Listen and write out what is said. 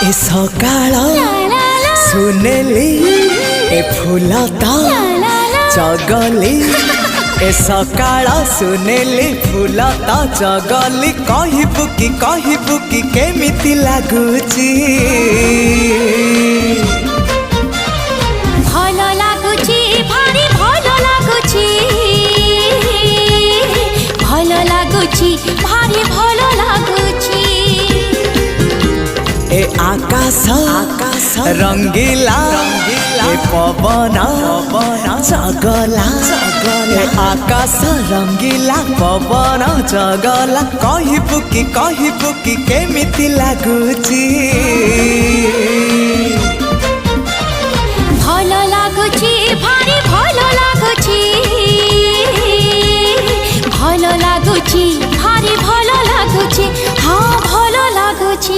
ए सकाळ सुनेली ए फुलता चगली ए सकाळ सुनेली फुलता चगली कहबू कि केमिति लागुची भलो लागुची भारी भलो लागुची भलो लागुची भारी भलो लागुची ए आकाश रंगीला ए पवन चगला ए आकाश रंगीला पवन चगला कहबू कि केमिति लागुची।